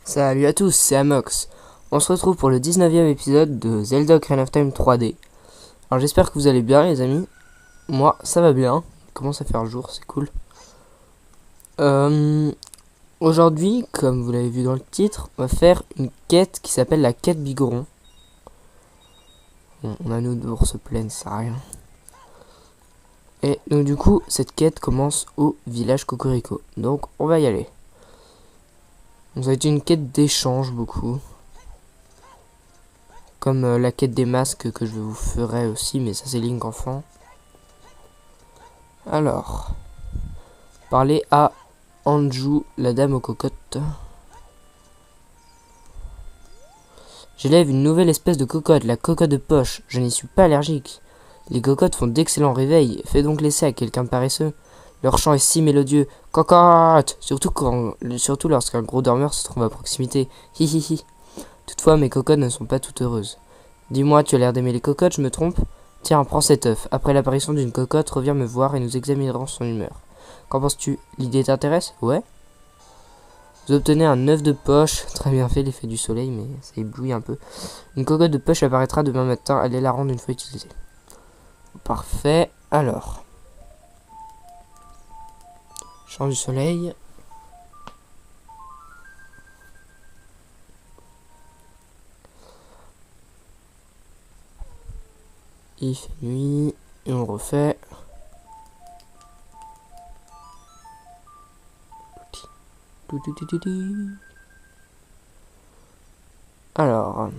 Salut à tous, c'est Amox. On se retrouve pour le 19e épisode de Zelda Ocarina of Time 3D. Alors j'espère que vous allez bien les amis. Moi ça va bien, il commence à faire jour, c'est cool. Aujourd'hui, comme vous l'avez vu dans le titre, on va faire une quête qui s'appelle la quête Bigoron. Bon, on a nos ours pleines, ça sert à rien. Et donc du coup, cette quête commence au village Cocorico. Donc on va y aller. Ça va être une quête d'échange beaucoup. Comme la quête des masques que je vous ferai aussi, mais ça c'est Link enfant. Alors, parler à Anju, la dame aux cocottes. J'élève une nouvelle espèce de cocotte, la cocotte de poche. Je n'y suis pas allergique. Les cocottes font d'excellents réveils. Fais donc laisser à quelqu'un de paresseux. Leur chant est si mélodieux. Cocotte! Surtout lorsqu'un gros dormeur se trouve à proximité. Hi hi hi. Toutefois, mes cocottes ne sont pas toutes heureuses. Dis-moi, tu as l'air d'aimer les cocottes, je me trompe? Tiens, prends cet œuf. Après l'apparition d'une cocotte, reviens me voir et nous examinerons son humeur. Qu'en penses-tu? L'idée t'intéresse? Ouais? Vous obtenez un œuf de poche. Très bien fait, l'effet du soleil, mais ça éblouit un peu. Une cocotte de poche apparaîtra demain matin. Allez la rendre une fois utilisée. Parfait. Alors. Champ du soleil. Il fait nuit. Et on refait. Alors.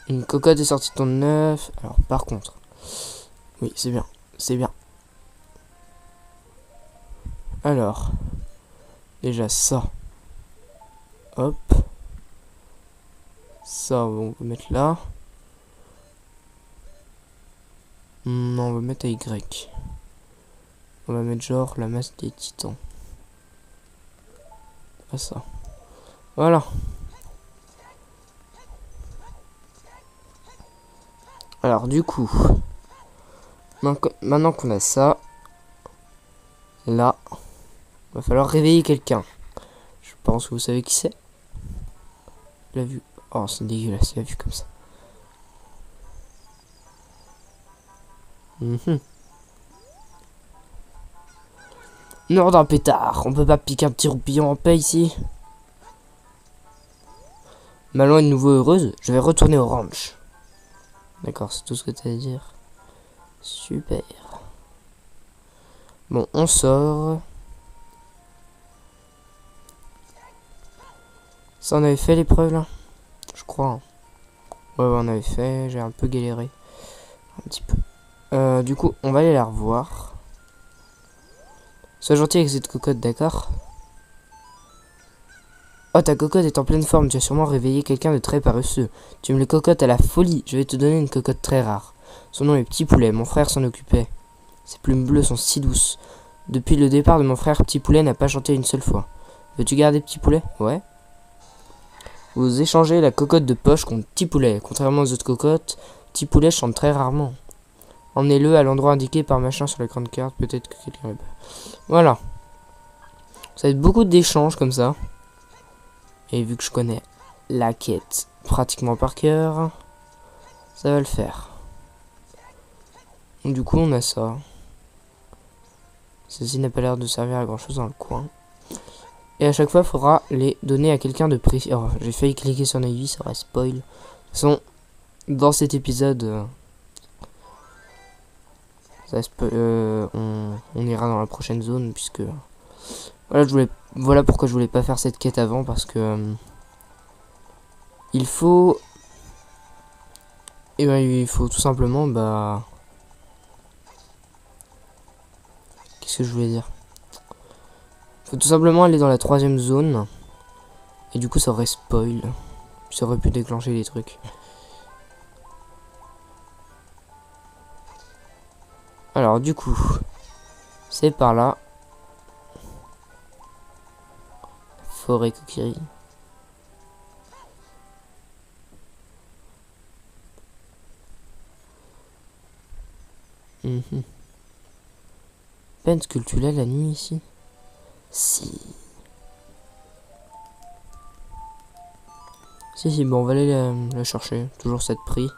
Une cocotte est sortie de ton œuf. Alors par contre. Oui, c'est bien. C'est bien. Alors. Déjà ça. Hop. Ça, on va mettre là. Non, on va mettre à Y. On va mettre genre la masse des titans. Ah ça. Voilà. Alors du coup. Maintenant qu'on a ça. Là. Va falloir réveiller quelqu'un. Je pense que vous savez qui c'est. La vue. Oh, c'est dégueulasse, la vue comme ça. Non, d'un pétard. On peut pas piquer un petit roupillon en paix ici. Malon est de nouveau heureuse. Je vais retourner au ranch. D'accord, c'est tout ce que tu as à dire. Super. Bon, on sort. Ça, on avait fait l'épreuve là? Je crois. Hein. Ouais, on avait fait. J'ai un peu galéré. Un petit peu. Du coup, on va aller la revoir. Sois gentil avec cette cocotte, d'accord? Oh, ta cocotte est en pleine forme. Tu as sûrement réveillé quelqu'un de très paresseux. Tu me les cocottes à la folie. Je vais te donner une cocotte très rare. Son nom est Petit Poulet. Mon frère s'en occupait. Ses plumes bleues sont si douces. Depuis le départ de mon frère, Petit Poulet n'a pas chanté une seule fois. Veux-tu garder Petit Poulet? Ouais. Vous échangez la cocotte de poche contre Petit Poulet. Contrairement aux autres cocottes, Petit Poulet chante très rarement. Emmenez-le à l'endroit indiqué par machin sur la grande carte. Peut-être que quelqu'un est... Voilà. Ça va être beaucoup d'échanges comme ça. Et vu que je connais la quête pratiquement par cœur, ça va le faire. Du coup, on a ça. Ceci n'a pas l'air de servir à grand chose dans le coin. Et à chaque fois, il faudra les donner à quelqu'un de précis. Oh, j'ai failli cliquer sur Navy, ça va spoil. De toute façon, dans cet épisode, on ira dans la prochaine zone, puisque... Voilà pourquoi je voulais pas faire cette quête avant, parce que... il faut... Et ben, il faut tout simplement, bah... Qu'est-ce que je voulais dire? Faut tout simplement aller dans la 3ème zone. Et du coup, ça aurait spoil. Ça aurait pu déclencher les trucs. Alors, du coup, c'est par là. Forêt Kokiri. Pense que tu l'as la nuit ici? Si. Si, bon, on va aller la chercher. Toujours 7 prix.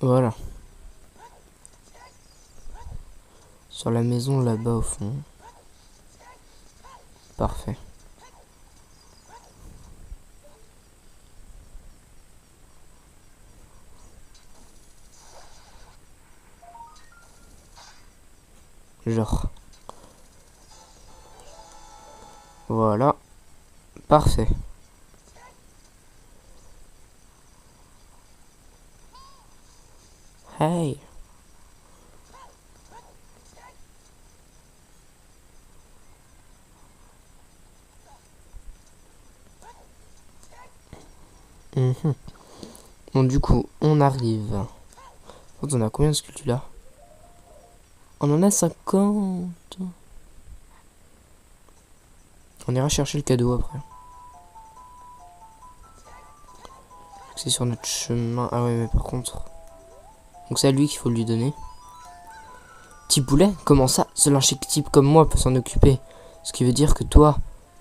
Voilà. Sur la maison là-bas au fond. Parfait. Genre. Voilà. Parfait. Hey. Mhm. Bon, du coup, on arrive. On a combien de sculptures là? On en a 50. On ira chercher le cadeau après. C'est sur notre chemin. Ah ouais, mais par contre... Donc c'est à lui qu'il faut lui donner. Petit boulet? Comment ça? Seul un chic type comme moi peut s'en occuper. Ce qui veut dire que toi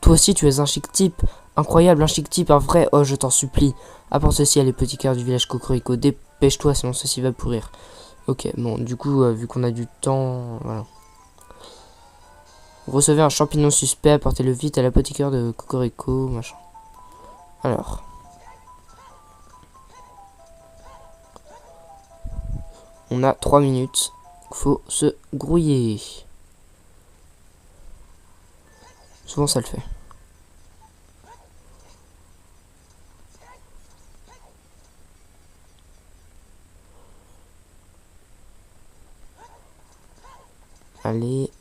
aussi tu es un chic type. Incroyable, un chic type, un vrai. Oh, je t'en supplie. Apporte ceci à les petits cœurs du village Cocorico. Dépêche-toi, sinon ceci va pourrir. Ok, bon, du coup, vu qu'on a du temps, voilà. Vous recevez un champignon suspect, apportez-le vite à l'apothicaire de Cocorico, machin. Alors. On a 3 minutes. Faut se grouiller. Souvent ça le fait. Allez.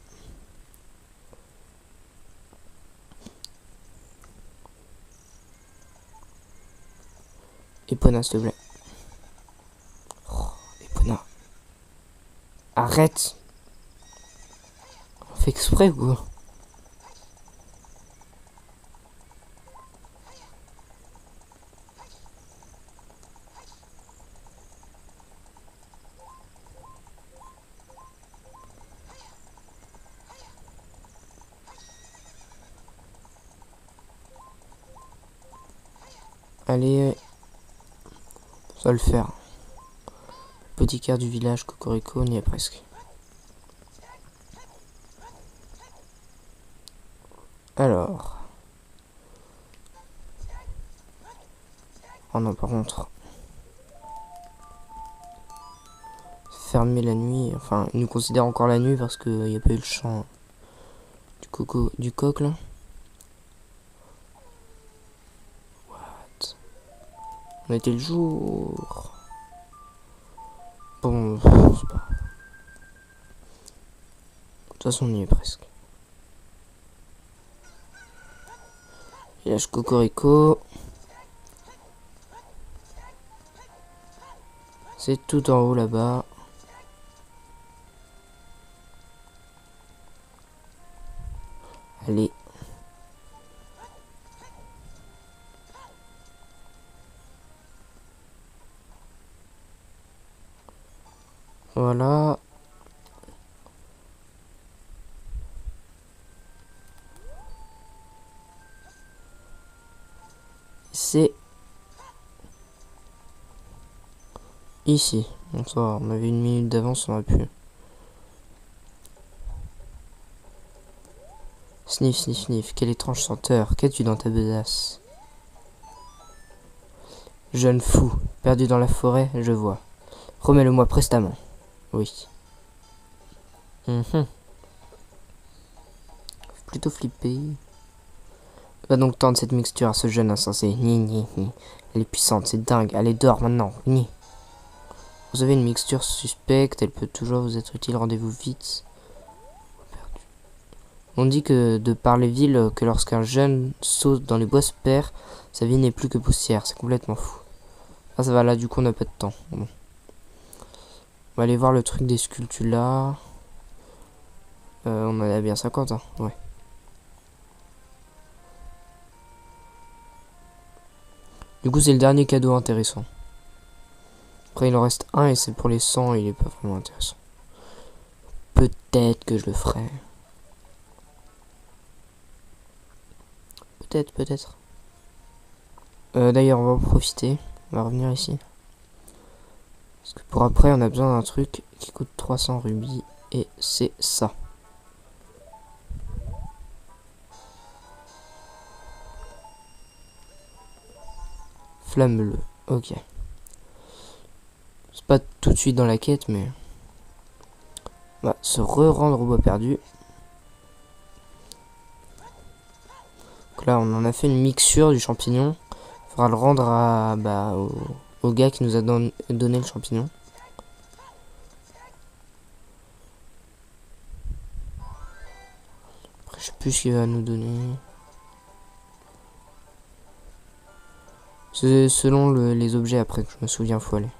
Epona, s'il te plaît. Oh, Epona. Arrête. On fait exprès ou quoi? Allez. Ça va le faire. Petit quart du village Cocorico, on y est presque. Alors. Oh non, par contre. Fermer la nuit. Enfin, il nous considère encore la nuit parce qu'il n'y a pas eu le chant du coq là. What? On était le jour. Bon, c'est pas. De toute façon, on y est presque. Village Cocorico. C'est tout en haut là-bas. Allez. Voilà. C'est ici. Bon, ça va, on avait une minute d'avance, on aurait pu. Sniff, sniff, sniff. Quelle étrange senteur. Qu'as-tu dans ta besace? Jeune fou, perdu dans la forêt, je vois. Remets-le-moi prestement. Oui. Plutôt flippé. Va donc tendre cette mixture à ce jeune insensé. Ni, ni, ni. Elle est puissante, c'est dingue. Allez, dors maintenant. Ni. Vous avez une mixture suspecte, elle peut toujours vous être utile. Rendez-vous vite. On dit que de par les villes, que lorsqu'un jeune saute dans les bois se perd, sa vie n'est plus que poussière. C'est complètement fou. Ah, ça va, là, du coup, on n'a pas de temps. Bon. On va aller voir le truc des sculptures là. On en a bien 50, hein. Ouais. Du coup, c'est le dernier cadeau intéressant. Après, il en reste un et c'est pour les 100 et il est pas vraiment intéressant. Peut-être que je le ferai. peut-être. D'ailleurs, on va en profiter. On va revenir ici. Parce que pour après, on a besoin d'un truc qui coûte 300 rubis. Et c'est ça. Flamme bleue. Ok. C'est pas tout de suite dans la quête, mais... On va se re-rendre au bois perdu. Donc là, on en a fait une mixture du champignon. Il faudra le rendre à, au gars qui nous a donné le champignon. Après, je sais plus ce qu'il va nous donner. C'est selon les objets après que je me souviens, faut aller.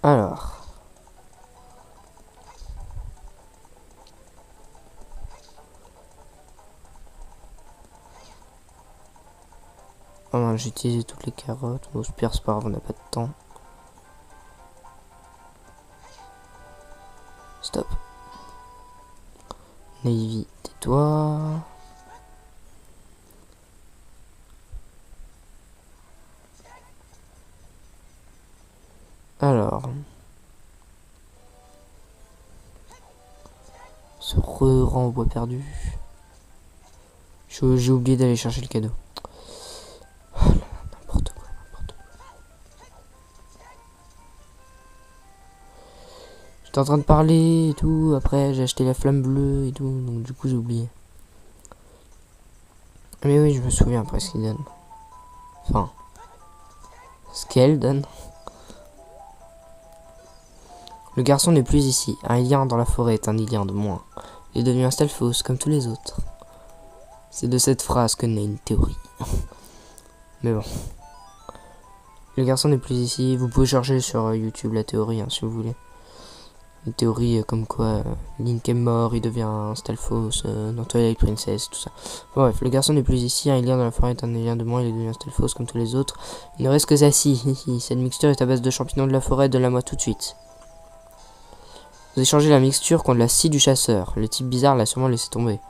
Alors. Oh non, j'ai utilisé toutes les carottes. Bon, c'est pas grave, on n'a pas de temps. Stop. Navy, tais-toi. Alors. Se re-rend au bois perdu. J'ai oublié d'aller chercher le cadeau. Oh là là, n'importe quoi, n'importe quoi. J'étais en train de parler et tout. Après, j'ai acheté la flamme bleue et tout. Donc, du coup, j'ai oublié. Mais oui, je me souviens après ce qu'il donne. Enfin. Ce qu'elle donne. Le garçon n'est plus ici. Un lien dans la forêt est un lien de moins. Il est devenu un Stalfos comme tous les autres. C'est de cette phrase que naît une théorie. Mais bon. Le garçon n'est plus ici. Vous pouvez chercher sur YouTube la théorie hein, si vous voulez. Une théorie comme quoi Link est mort, il devient un Stalfos dans Twilight Princess, tout ça. Bon, bref, le garçon n'est plus ici. Un lien dans la forêt est un lien de moins. Il est devenu un Stalfos comme tous les autres. Il ne reste que ça ci. Cette mixture est à base de champignons de la forêt. Donne-la-moi tout de suite. Vous échangez la mixture contre la scie du chasseur. Le type bizarre l'a sûrement laissé tomber.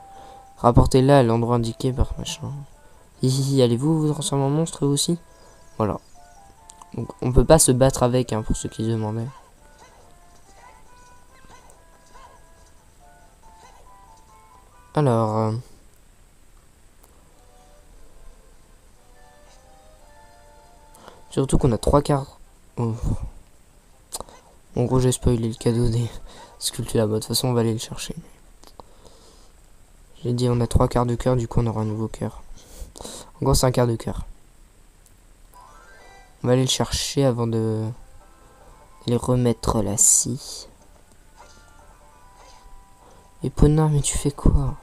Rapportez-la à l'endroit indiqué par machin. Allez-vous vous transformer en monstre aussi? Voilà. Donc on peut pas se battre avec, hein, pour ceux qui se demandaient. Alors... surtout qu'on a 3 quarts... Oh. En gros j'ai spoilé le cadeau des sculptures là-bas. De toute façon on va aller le chercher. J'ai dit on a 3 quarts de cœur, du coup on aura un nouveau cœur. En gros c'est un quart de cœur. On va aller le chercher avant de les remettre la scie. Et Pona, mais tu fais quoi?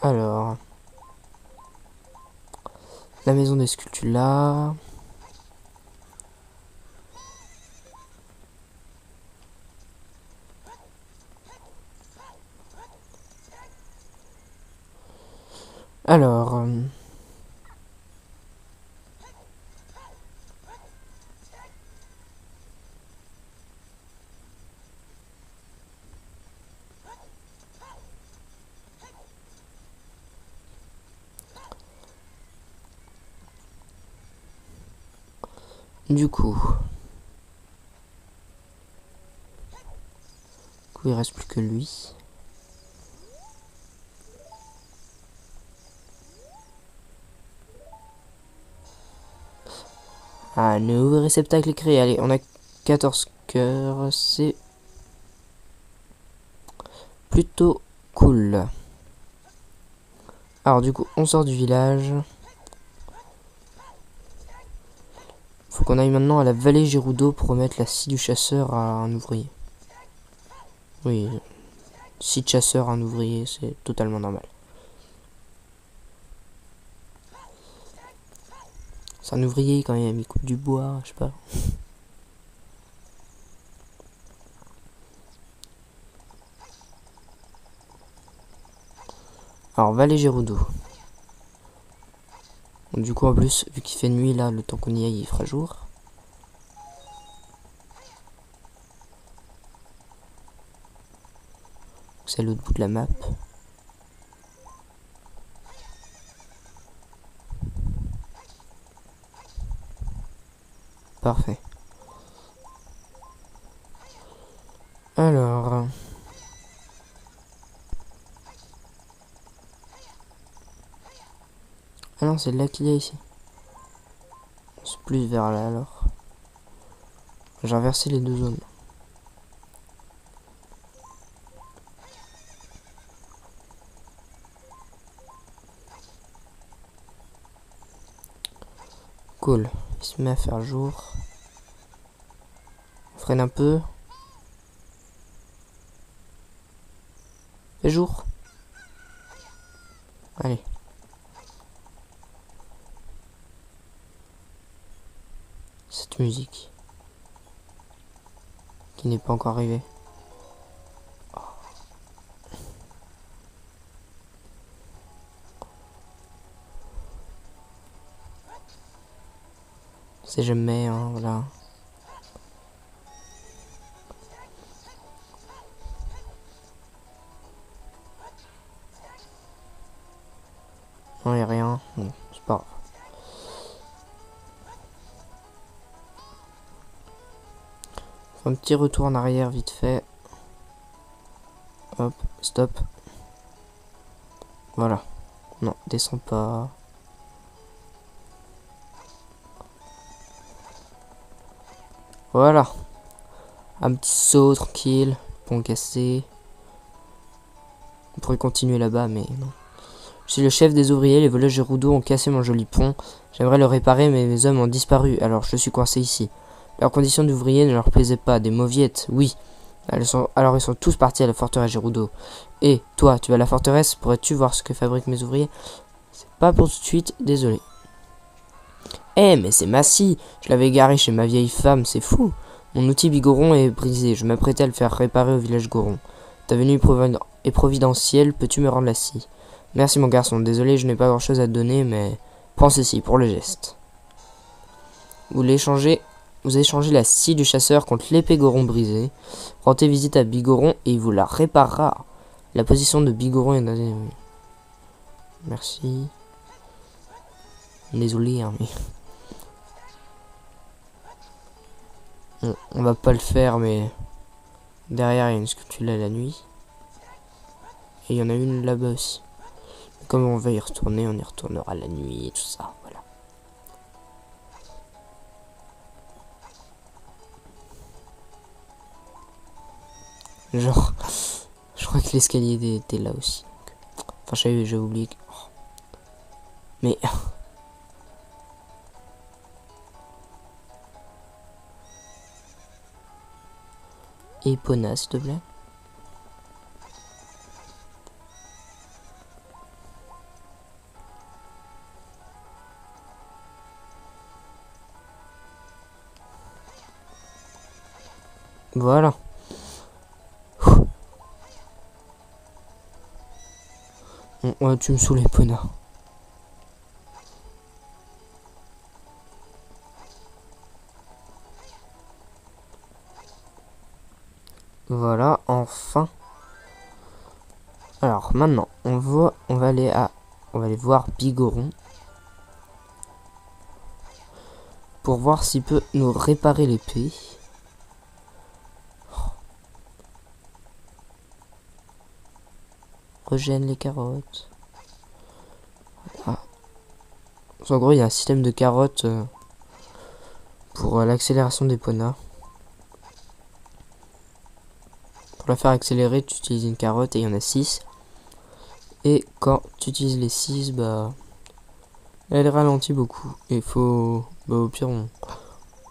Alors, la maison des sculptures là. Alors, du coup, il reste plus que lui. Un nouveau réceptacle créé. Allez, on a 14 cœurs. C'est plutôt cool. Alors du coup, on sort du village. Faut qu'on aille maintenant à la vallée Gerudo pour remettre la scie du chasseur à un ouvrier. Oui. 6 chasseurs, un ouvrier, c'est totalement normal. C'est un ouvrier quand même, il coupe du bois, je sais pas. Alors, Vallée Gérudo. Du coup, en plus, vu qu'il fait nuit là, le temps qu'on y aille, il fera jour. C'est l'autre bout de la map. Parfait. Alors... Ah non, c'est là qu'il y a ici. C'est plus vers là alors. J'ai inversé les deux zones. Cool. Il se met à faire jour. On freine un peu. Fait jour. Allez. Cette musique. Qui n'est pas encore arrivée. Oh. C'est jamais, hein, voilà. Non, y'a rien. Bon, c'est pas grave. Un petit retour en arrière vite fait. Hop, stop. Voilà. Non, descends pas. Voilà. Un petit saut tranquille. Pont cassé. On pourrait continuer là-bas, mais non. Je suis le chef des ouvriers. Les voleurs Gérudo ont cassé mon joli pont. J'aimerais le réparer, mais mes hommes ont disparu. Alors je suis coincé ici. Leurs conditions d'ouvriers ne leur plaisaient pas. Des mauviettes, oui. Alors ils sont tous partis à la forteresse Gérudo. Et toi, tu vas à la forteresse? Pourrais-tu voir ce que fabriquent mes ouvriers? C'est pas pour tout de suite, désolé. Eh, mais c'est ma scie. Je l'avais garé chez ma vieille femme, c'est fou. Mon outil bigoron est brisé. Je m'apprêtais à le faire réparer au village Goron. Ta venue est providentielle. Peux-tu me rendre la scie? Merci mon garçon. Désolé, je n'ai pas grand-chose à te donner, mais prends ceci pour le geste. Vous échangez la scie du chasseur contre l'épée Goron brisée. Rendez visite à Bigoron et il vous la réparera. La position de Bigoron est dans... Merci. Désolé, hein, mais... On va pas le faire, mais... Derrière, il y a une sculpture là la nuit. Et il y en a une là-bas aussi. Comme on va y retourner, on y retournera la nuit et tout ça, voilà. Genre, je crois que l'escalier était là aussi. Enfin, j'ai oublié. Oh. Mais... Epona, s'il te plaît. Voilà. Tu me saoules, Epona. Voilà, enfin. Alors maintenant, on va aller voir Bigoron pour voir s'il peut nous réparer l'épée. Régène les carottes. Voilà. En gros, il y a un système de carottes pour l'accélération des ponas. Pour la faire accélérer, tu utilises une carotte et il y en a 6. Et quand tu utilises les 6, bah, elle ralentit beaucoup. Et faut, bah, au pire, on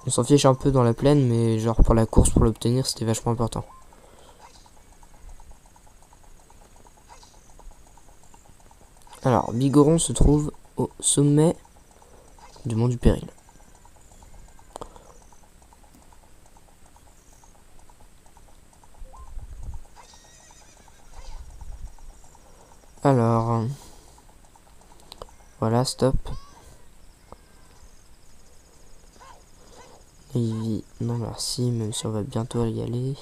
s'en fiche un peu dans la plaine, mais genre pour la course, pour l'obtenir, c'était vachement important. Alors, Bigoron se trouve au sommet du mont du Péril. Alors, voilà, stop. Ivy, non merci, même si on va bientôt y aller.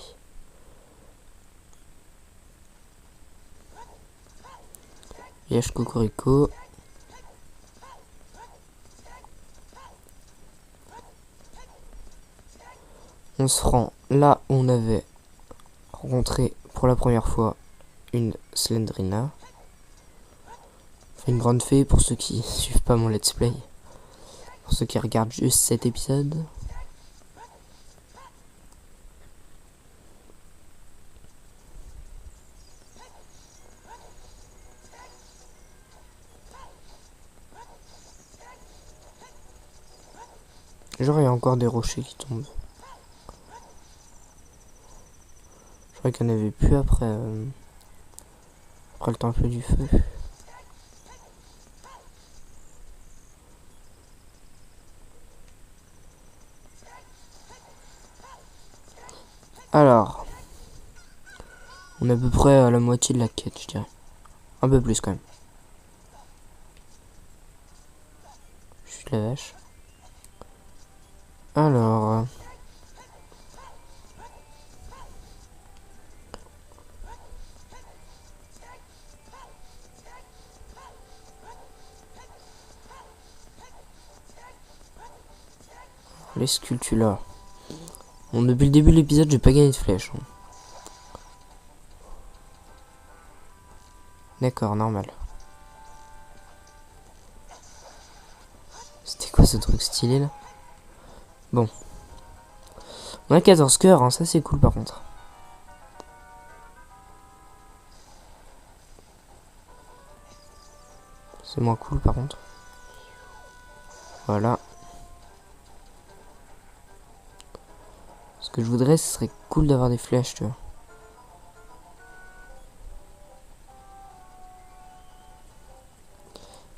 Yesh Cocorico. On se rend là où on avait rencontré pour la première fois une Slendrina. Une grande fée pour ceux qui suivent pas mon let's play. Pour ceux qui regardent juste cet épisode. Genre il y a encore des rochers qui tombent. Je crois qu'il n'y en avait plus après le temple du feu. Alors, on est à peu près à la moitié de la quête, je dirais. Un peu plus quand même. Chut la vache. Alors, les sculptures. Bon, depuis le début de l'épisode, j'ai pas gagné de flèche. D'accord, normal. C'était quoi ce truc stylé là? Bon. On a 14 cœurs, hein, ça c'est cool par contre. C'est moins cool par contre. Voilà. Ce que je voudrais, ce serait cool d'avoir des flèches, tu vois.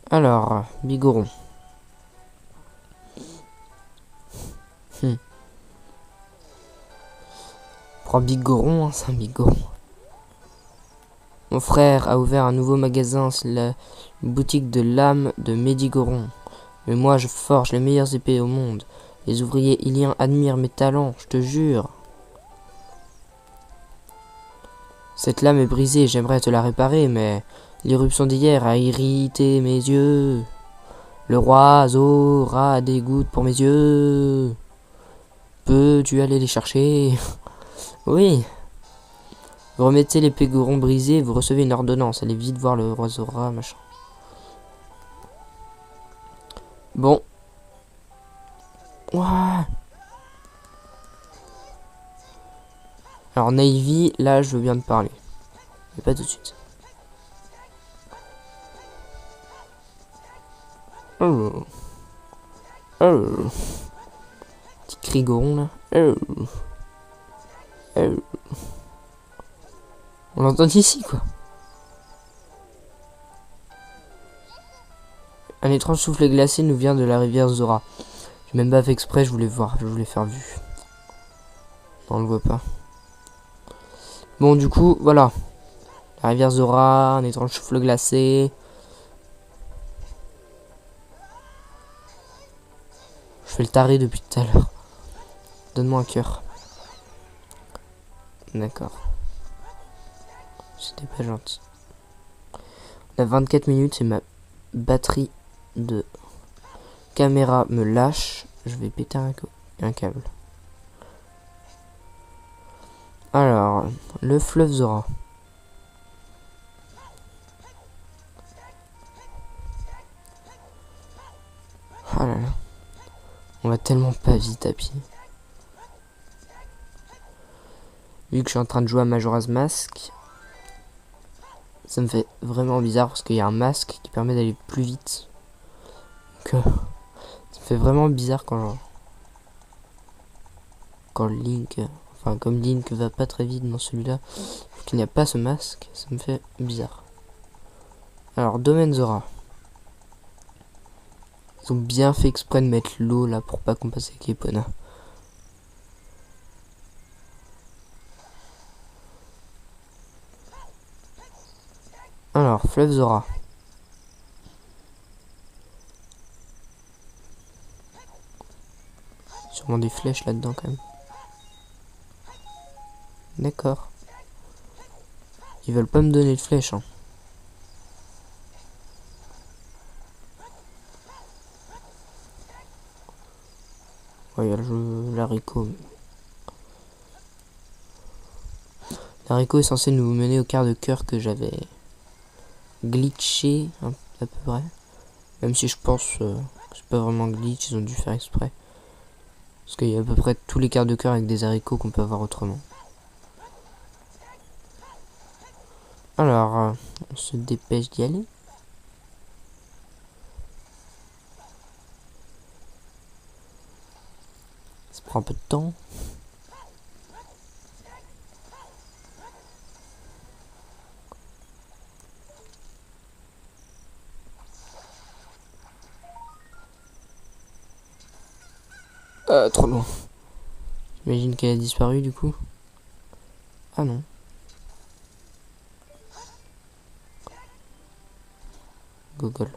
Alors, Bigoron. Prends Bigoron, hein, c'est un Bigoron. Mon frère a ouvert un nouveau magasin, c'est la boutique de l'âme de Médigoron. Mais moi, je forge les meilleures épées au monde. Les ouvriers iliens admirent mes talents, je te jure. Cette lame est brisée, j'aimerais te la réparer, mais l'éruption d'hier a irrité mes yeux. Le roi Azor a des gouttes pour mes yeux. Peux-tu aller les chercher? Oui. Vous remettez les Pégorons brisés, vous recevez une ordonnance. Allez vite voir le roi Zora, machin. Bon. Ouah. Alors Navy, là je veux bien te parler. Mais pas tout de suite. Oh. Oh. Petit Krigoron là. Oh. Oh. On l'entend ici quoi. Un étrange souffle glacé nous vient de la rivière Zora. J'ai même pas fait exprès, je voulais voir, je voulais faire vue. Non, on le voit pas. Bon, du coup, voilà. La rivière Zora, un étrange souffle glacé. Je fais le taré depuis tout à l'heure. Donne-moi un cœur. D'accord. C'était pas gentil. On a 24 minutes et ma batterie de caméra me lâche. Je vais péter un câble. Alors, le fleuve Zora. Oh là là. On va tellement pas vite à pied. Vu que je suis en train de jouer à Majora's Mask, ça me fait vraiment bizarre parce qu'il y a un masque qui permet d'aller plus vite. Donc, ça me fait vraiment bizarre quand Link, enfin comme Link va pas très vite dans celui-là, qu'il n'y a pas ce masque, ça me fait bizarre. Alors, domaine Zora. Ils ont bien fait exprès de mettre l'eau là pour pas qu'on passe avec Epona. Alors, fleuve Zora. Sûrement des flèches là-dedans quand même. D'accord. Ils veulent pas me donner de flèches, hein. Ouais, il y a l'haricot. L'haricot est censé nous mener au quart de cœur que j'avais glitché à peu près. Même si je pense que c'est pas vraiment glitch, ils ont dû faire exprès. Parce qu'il y a à peu près tous les quarts de cœur avec des haricots qu'on peut avoir autrement. Alors, on se dépêche d'y aller. Ça prend un peu de temps. Trop loin. J'imagine qu'elle a disparu du coup. Ah non. Google.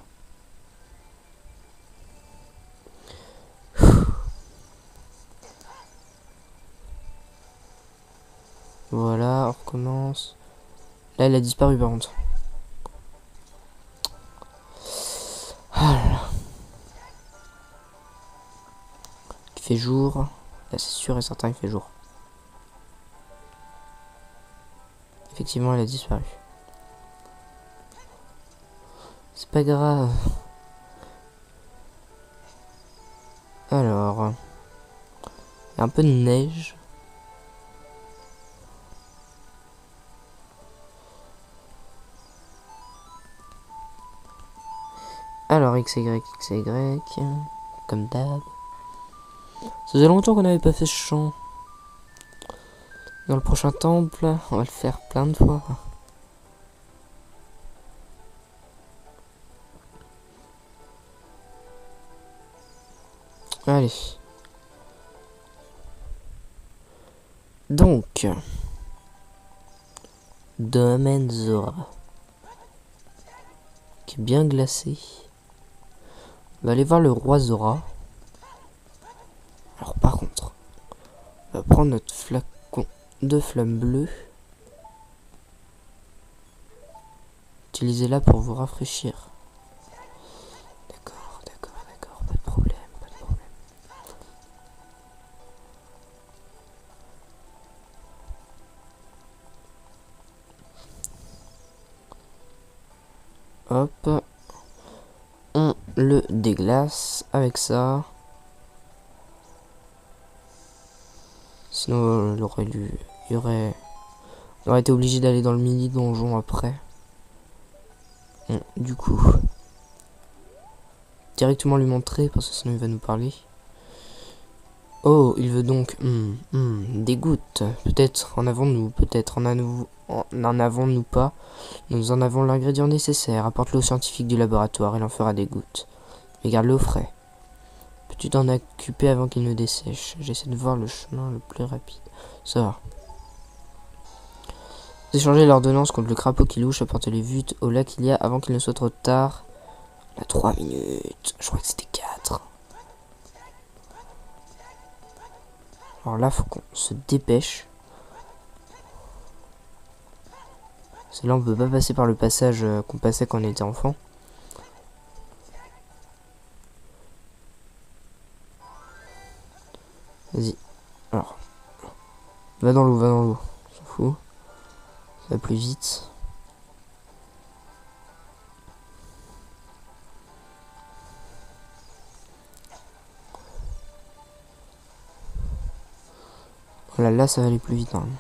Voilà, on recommence. Là, elle a disparu par contre. Ah là là. Il fait jour. Là, c'est sûr et certain, il fait jour. Effectivement, elle a disparu. C'est pas grave. Alors, il y a un peu de neige. Alors, XY, comme d'hab. Ça faisait longtemps qu'on n'avait pas fait ce chant. Dans le prochain temple, on va le faire plein de fois. Allez. Donc, domaine Zora, qui est bien glacé. On va aller voir le roi Zora. Alors par contre, on va prendre notre flacon de flamme bleue. Utilisez-la pour vous rafraîchir. D'accord, pas de problème, pas de problème. Hop. On le déglace avec ça. Sinon, on aurait été obligé d'aller dans le mini donjon après. Bon, du coup, directement lui montrer parce que sinon il va nous parler. Oh, il veut donc des gouttes. Peut-être en avons-nous, peut-être en avons-nous pas. Nous en avons l'ingrédient nécessaire. Apporte-le au scientifique du laboratoire, il en fera des gouttes. Mais garde-le au frais. Peux-tu t'en occuper avant qu'il ne dessèche? J'essaie de voir le chemin le plus rapide. Ça va. Échanger l'ordonnance contre le crapaud qui louche, apporter les vues au lac il y a avant qu'il ne soit trop tard. On a 3 minutes. Je crois que c'était 4. Alors là, faut qu'on se dépêche. Parce que là, on peut pas passer par le passage qu'on passait quand on était enfant. Vas-y. Alors. Va dans l'eau, va dans l'eau. On s'en fout. Ça va plus vite. Voilà, là, ça va aller plus vite normalement.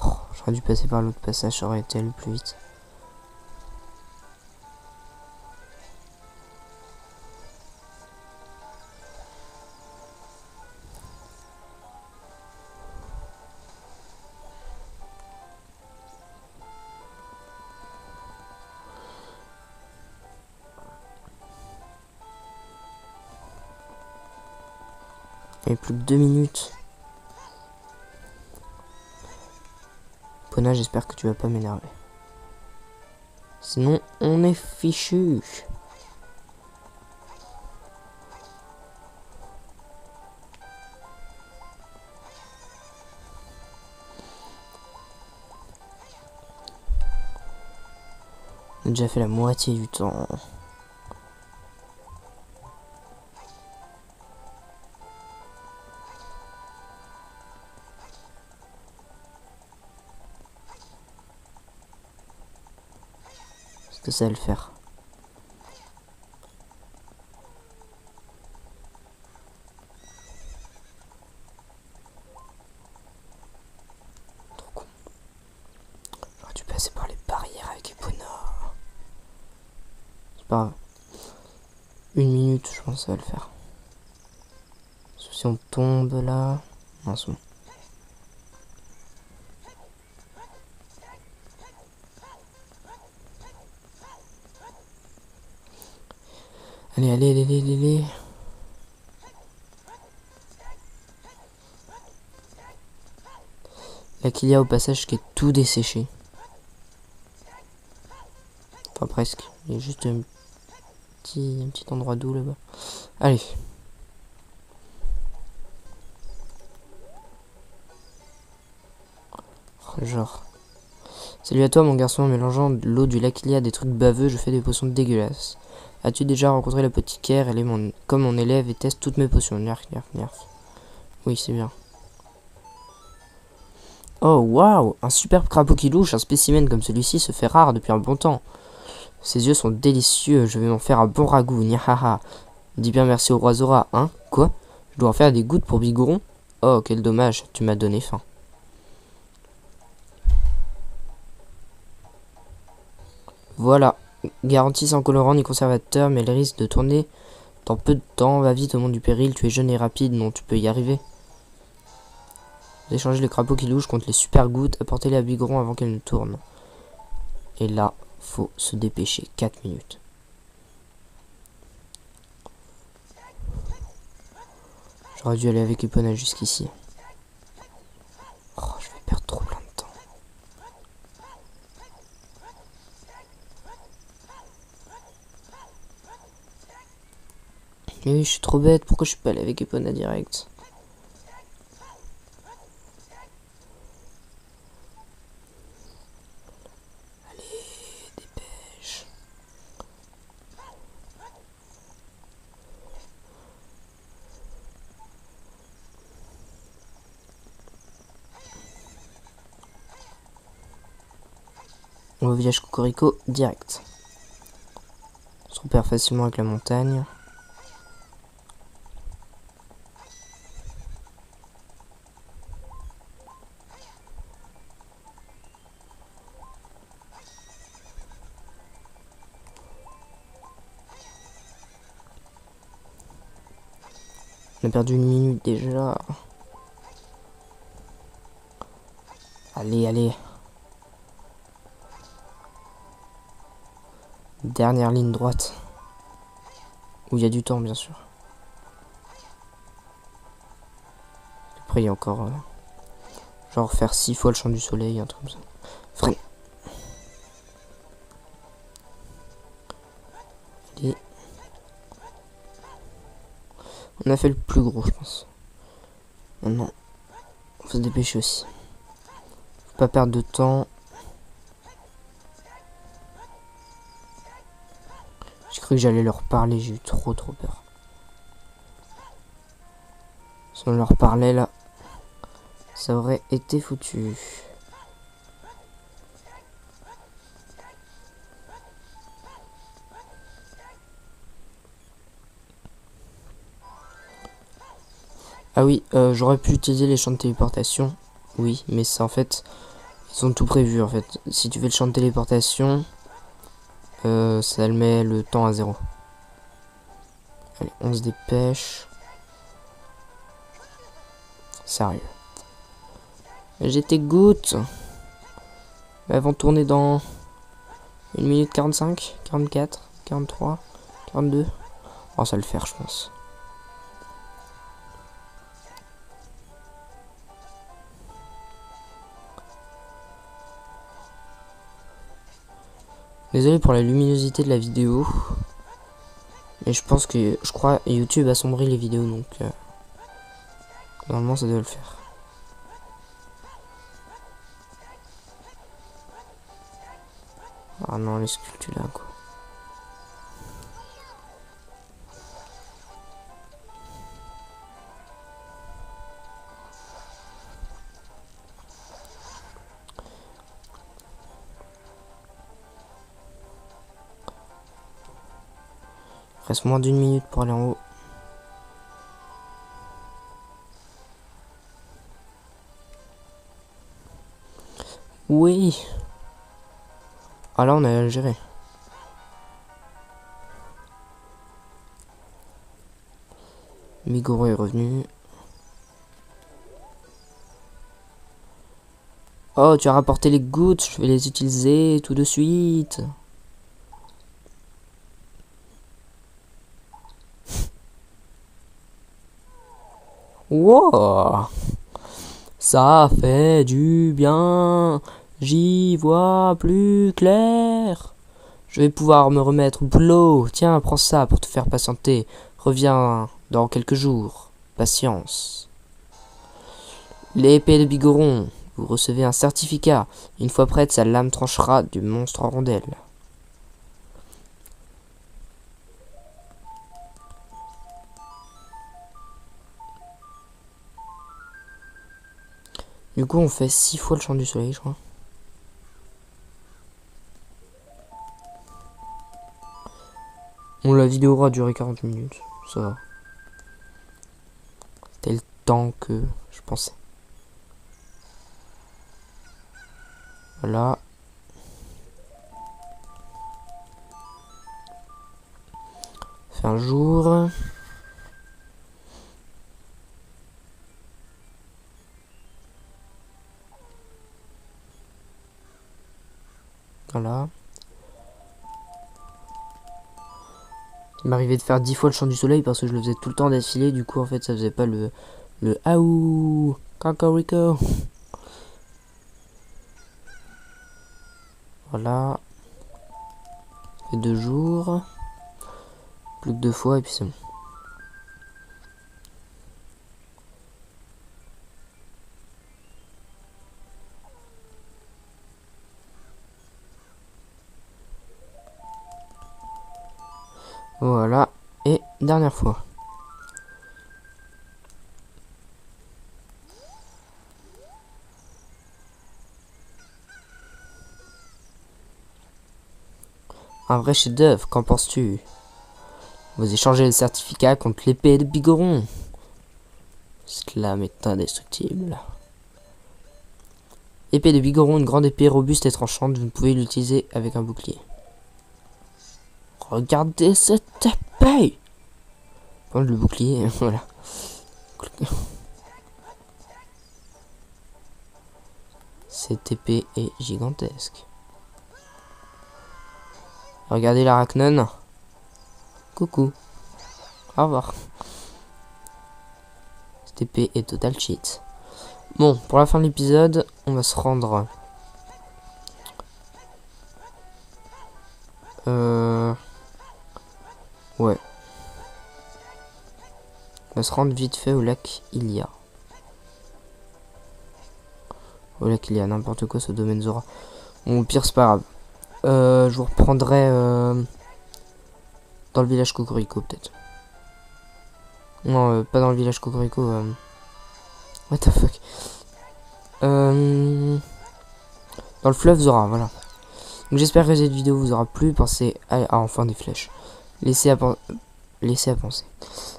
Oh, j'aurais dû passer par l'autre passage, ça aurait été aller plus vite. Il n'y a plus que 2 minutes. Pona, j'espère que tu vas pas m'énerver. Sinon, on est fichu. On a déjà fait la moitié du temps. Est-ce que ça va le faire? Trop con. J'aurais dû passer par les barrières avec Epona. C'est pas grave. 1 minute, je pense que ça va le faire. Si on tombe là... Non, c'est bon. Allez, allez, allez, allez, allez. Là qu'il y a au passage qui est tout desséché. Enfin presque. Il y a juste un petit endroit doux là-bas. Allez. Genre. Salut à toi mon garçon, en mélangeant de l'eau du lac Ilia des trucs baveux, je fais des potions dégueulasses. As-tu déjà rencontré l'apothicaire? Elle est comme mon élève et teste toutes mes potions. Nerf, nerf, nerf. Oui, c'est bien. Oh waouh, un superbe crapaud qui louche, un spécimen comme celui-ci se fait rare depuis un bon temps. Ses yeux sont délicieux, je vais m'en faire un bon ragoût, niahaha. Dis bien merci au roi Zora, hein? Quoi? Je dois en faire des gouttes pour Bigouron? Oh, quel dommage, tu m'as donné faim. Voilà, garantie sans colorant ni conservateur, mais elle risque de tourner dans peu de temps. Va vite au monde du péril, tu es jeune et rapide, non, tu peux y arriver. Échanger les crapauds qui louchent contre les super gouttes, apportez-les à Bigouron avant qu'elle ne tourne. Et là, faut se dépêcher, 4 minutes. J'aurais dû aller avec Epona jusqu'ici. Oh, je vais perdre trop plein de temps. Mais oui, je suis trop bête, pourquoi je suis pas allé avec Epona direct? Allez, dépêche. On va au village Cocorico direct. On se repère facilement avec la montagne. On a perdu 1 minute déjà. Allez, allez. Dernière ligne droite. Où il y a du temps, bien sûr. Après, il y a encore... genre faire 6 fois le chant du soleil, un truc comme ça. Freine. Allez. On a fait le plus gros, je pense. Maintenant, faut se dépêcher aussi. Faut pas perdre de temps. J'ai cru que j'allais leur parler, j'ai eu trop peur. Si on leur parlait là, ça aurait été foutu. Ah oui, j'aurais pu utiliser les champs de téléportation. Oui, mais ça en fait, ils ont tout prévu en fait. Si tu fais le champ de téléportation, ça le met le temps à 0. Allez, on se dépêche. Sérieux. J'ai tes gouttes. Elles vont tourner dans 1 minute 45, 44, 43, 42. Oh, ça va le faire, je pense. Désolé pour la luminosité de la vidéo. Mais je crois YouTube assombrit les vidéos, donc normalement ça doit le faire. Ah non, les sculptures là, quoi. Reste moins d'une minute pour aller en haut. Oui. Ah là on a géré. Migoro est revenu. Oh, tu as rapporté les gouttes, je vais les utiliser tout de suite. Wow, ça fait du bien, j'y vois plus clair. Je vais pouvoir me remettre au boulot. Tiens, prends ça pour te faire patienter. Reviens dans quelques jours. Patience. L'épée de Bigoron. Vous recevez un certificat. Une fois prête, sa lame tranchera du monstre en rondelle. Du coup, on fait 6 fois le chant du soleil, je crois. Bon, la vidéo aura duré 40 minutes. Ça va. C'était le temps que je pensais. Voilà. Fait un jour. Voilà. Il m'arrivait de faire 10 fois le chant du soleil parce que je le faisais tout le temps d'affilée. Du coup, en fait, ça faisait pas le aou, cocorico. Voilà. Ça fait 2 jours. Plus que 2 fois et puis c'est bon. Voilà. Et dernière fois. Un vrai chef-d'œuvre, qu'en penses-tu? Vous échangez le certificat contre l'épée de Bigoron. Cette lame est indestructible. Épée de Bigoron, une grande épée robuste et tranchante. Vous ne pouvez l'utiliser avec un bouclier. Regardez cette épée! Bon, le bouclier, voilà. Cette épée est gigantesque. Regardez l'arachnon. Coucou. Au revoir. Cette épée est total cheat. Bon, pour la fin de l'épisode, on va se rendre... Ouais. On va se rendre vite fait au lac Ilia. Au lac Ilia, n'importe quoi ce domaine Zora. Bon, au pire, c'est pas grave. Je vous reprendrai dans le village Cocorico, peut-être. Non, pas dans le village Cocorico. What the fuck. Dans le fleuve Zora, voilà. Donc j'espère que cette vidéo vous aura plu. Pensez à enfin des flèches. Laissez à penser.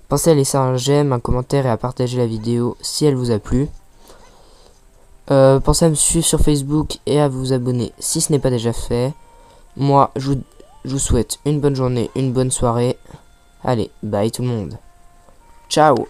Pensez à laisser un j'aime, un commentaire et à partager la vidéo si elle vous a plu. Pensez à me suivre sur Facebook et à vous abonner si ce n'est pas déjà fait. Moi, je vous souhaite une bonne journée, une bonne soirée. Allez, bye tout le monde. Ciao.